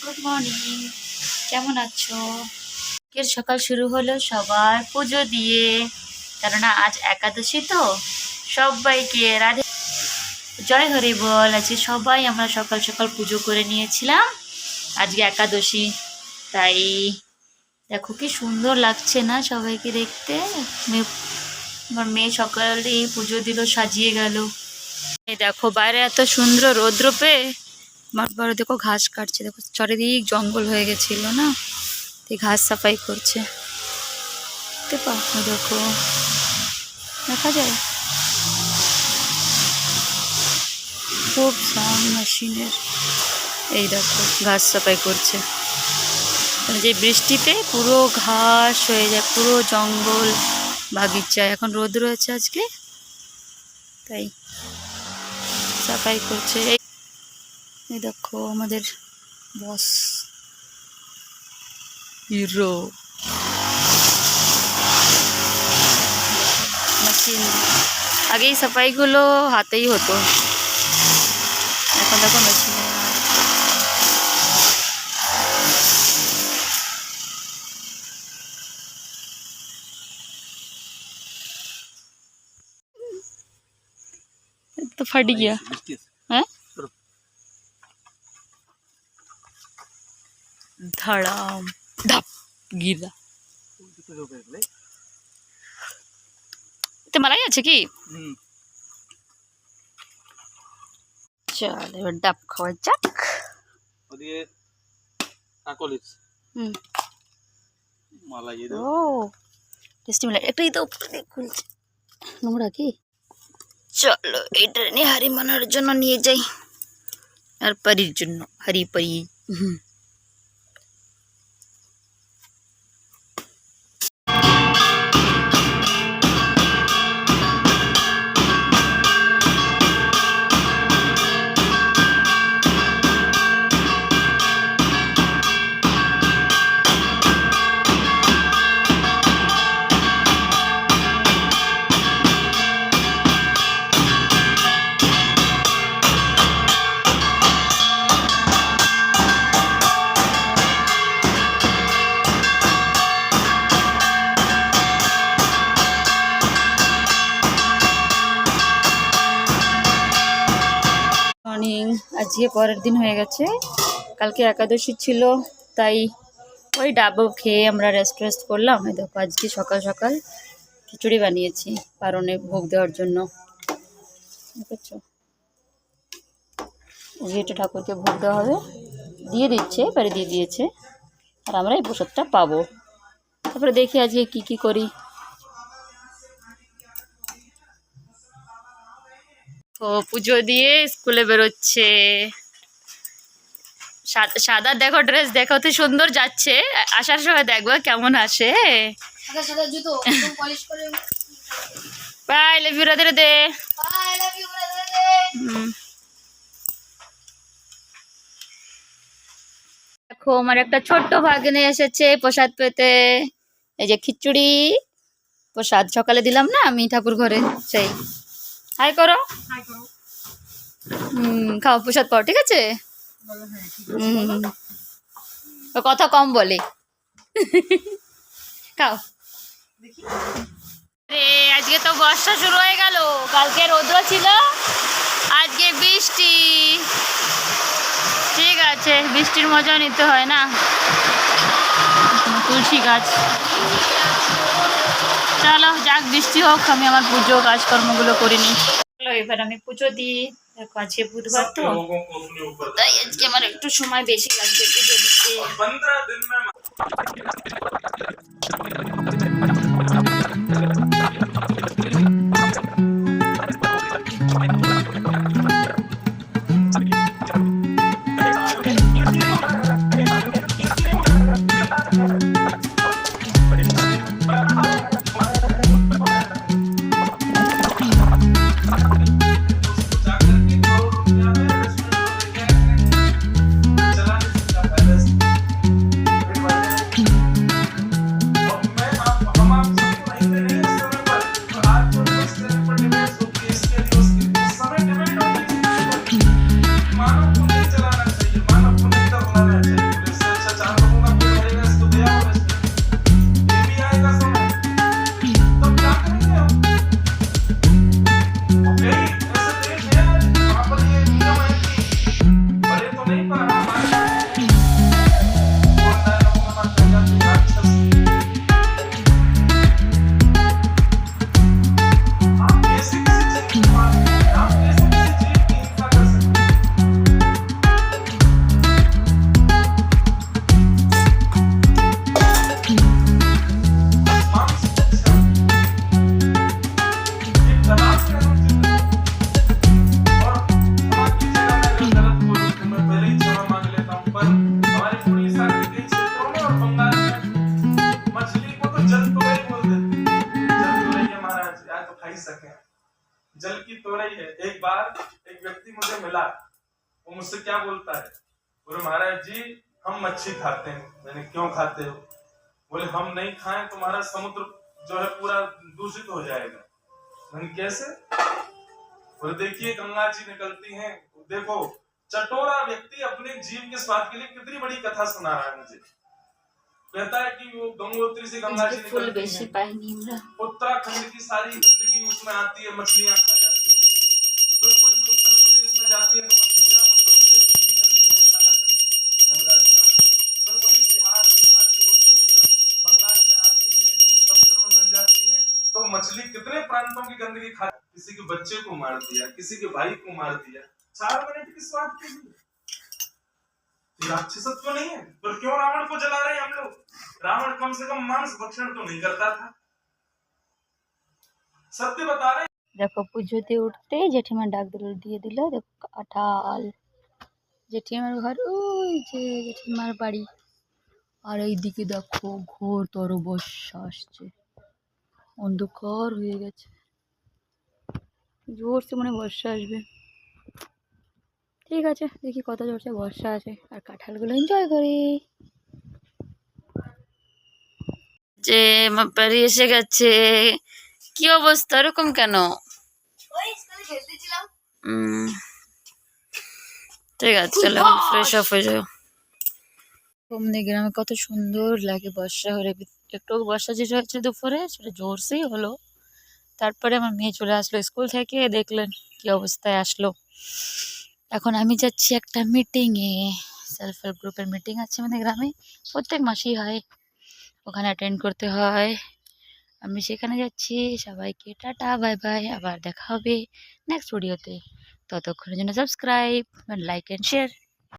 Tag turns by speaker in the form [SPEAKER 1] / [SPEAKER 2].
[SPEAKER 1] Good morning, কেমন আছো? আজকের সকাল শুরু হলো সবার পুজো দিয়ে, কেননা আজ একাদশী তো। সবাইকে রাধে জয় হরি বল। আজকে সবাই আমরা সকাল সকাল পুজো করে নিয়েছিলাম, আজকে একাদশী। তাই দেখো কি সুন্দর লাগছে না সবাইকে দেখতে। আমার মেয়ে সকালেই পুজো দিল, সাজিয়ে গেল। এই দেখো বাইরে এত সুন্দর রৌদ্র পেয়ে আমার বড় দেখো ঘাস কাটছে, দেখো চারিদিক জঙ্গল হয়ে গেছিল না, এই ঘাস সাফাই করছে। দেখতে পাও, দেখো দেখা যায় খুব সাউন্ড মেশিনের। এই দেখো ঘাস সাফাই করছে, যে বৃষ্টিতে পুরো ঘাস হয়ে যায়, পুরো জঙ্গল বাগিচায়। এখন রোদ রয়েছে আজকে, তাই সাফাই করছে। এই দেখো আমাদের বস হিরো মেশিন। আগে এই সাফাইগুলো হাতেই হতো, এখন দেখো মেশিনে। तो फट गया है, धड़ाम धप गिरा। তো মালাই আছে কি? চল এবার ডাব খাওয়া যাক। ওদিকে কাকলিস মালাই দাও। ও টেস্টি মালাই, একটাই তো খুলছে, নোংরা কি? চলো এটা নিয়ে হারি মানার জন্য নিয়ে যাই, আর পরির জন্য হারি পরি। মর্নিং, আজকে পরের দিন হয়ে গেছে, কালকে একাদশী ছিল, তাই ওই ডাব খেয়ে আমরা রেস্ট করলাম। এই দেখো আজকে সকাল সকাল খিচুড়ি বানিয়েছি পারণে ভোগ দেওয়ার জন্য, দেখেছো? যেটা ঠাকুরকে ভোগ দেওয়া হবে দিয়ে দিচ্ছে, এবারে দিয়ে দিয়েছে, আর আমরা এই প্রসাদটা পাবো। তারপরে দেখি আজকে কি কি করি। ও পুজো দিয়ে স্কুলে বেরোচ্ছে, সাদা দেখো ড্রেস, দেখো তো সুন্দর যাচ্ছে। আসার সময় দেখবো কেমন আসে। Bye, love you Radhe Radhe. দেখো আমার একটা ছোট্ট ভাগ্নে এসেছে প্রসাদ পেতে। এই যে খিচুড়ি প্রসাদ সকালে দিলাম না আমি ঠাকুর ঘরে, সেই। হাই করো, খাও প্রসাদ পাও, ঠিক আছে? কথা কম বলে, খাও। রে আজকে তো বর্ষা শুরু হয়ে গেল, কালকে রৌদ্র ছিল, আজকে বৃষ্টি। ঠিক আছে, বৃষ্টির মজা নিতে হয় না। তুলসী গাছ, চলো যাক বৃষ্টি হোক, আমি আমার পুজো কাজকর্মগুলো করে নিই। চলো এবার আমি পুজো দিই। দেখো আজকে বুধবার তো, তাই আজকে আমার একটু সময় বেশি লাগবে পুজো দিতে।
[SPEAKER 2] हमारे उड़ीसा के कई क्षेत्रों में और बंगाल में मछली को तो जल तुरई बोल देते हैं। जल तुरई है महाराज, या तो खा ही सके, जल की तुरई है। एक बार एक व्यक्ति मुझे मिला, वो मुझसे क्या बोलता है, बोले महाराज जी हम मच्छी खाते हैं। मैंने क्यों खाते हो? बोले हम नहीं खाएं तो हमारा समुद्र जो है पूरा दूषित हो जाएगा। मैंने कैसे? बोले देखिए गंगा जी निकलती हैं, देखो चटोरा व्यक्ति अपने जीव के स्वाद के लिए कितनी बड़ी कथा सुना रहा है मुझे। कहता है कि वो गंगोत्री से गंगा जी निकलती हैं, उत्तराखंड की सारी गंदगी उसमें आती है, मछलियां खा जाती है। तो वही उत्तर प्रदेश में जाती है तो मछलियां उत्तर प्रदेश की भी गंदगी खा जाती है। फिर वही बिहार आती होती हुई जब बंगाल में आती है, समुद्र में बन जाती है, तो मछली कितने प्रांतों की गंदगी खा, किसी के बच्चे को मार दिया, किसी के भाई को मार दिया, 4 मिनट के स्वाद के लिए। राक्षसत्व नहीं है? तो क्यों रावण को जला रहे हैं हम लोग? रावण कम से कम मांस भक्षण तो नहीं करता था। सत्य बता रहे।
[SPEAKER 1] দেখো পুজোতে উঠতে জেঠিমা ডাক দিয়ে দিল, দেখো কাঁঠাল। জেঠিমার ঘর ওই যে জেঠিমার বাড়ি, আর এইদিকে দেখো ঘোরতর বর্ষা আসছে, অন্ধকার হয়ে গেছে, জোরসে মানে বর্ষা আসবে। ঠিক আছে, দেখি কত জোরসে বর্ষা আসে আর কাঁঠালগুলো এনজয় করি। যে আমার বাড়ি এসে গেছে, কি অবস্থা এরকম কেন? ঠিক আছে চলো ফ্রেশ অফ হয়ে যাও। কমনি গ্রামে কত সুন্দর লাগে বর্ষা হলে, একটু বর্ষা যেটা হচ্ছে দুপুরে সেটা জোরসেই হলো। তারপরে আমার মেয়ে চলে আসলো স্কুল থেকে, দেখলেন কি অবস্থায় আসলো। এখন আমি যাচ্ছি একটা মিটিংয়ে, সেলফ হেল্প গ্রুপের মিটিং আছে আমাদের গ্রামে, প্রত্যেক মাসেই হয়, ওখানে অ্যাটেন্ড করতে হয়। আমি সেখানে যাচ্ছি। সবাইকে টাটা বাই বাই, আবার দেখা হবে নেক্সট ভিডিওতে। ততক্ষণের জন্য সাবস্ক্রাইব, লাইক অ্যান্ড শেয়ার।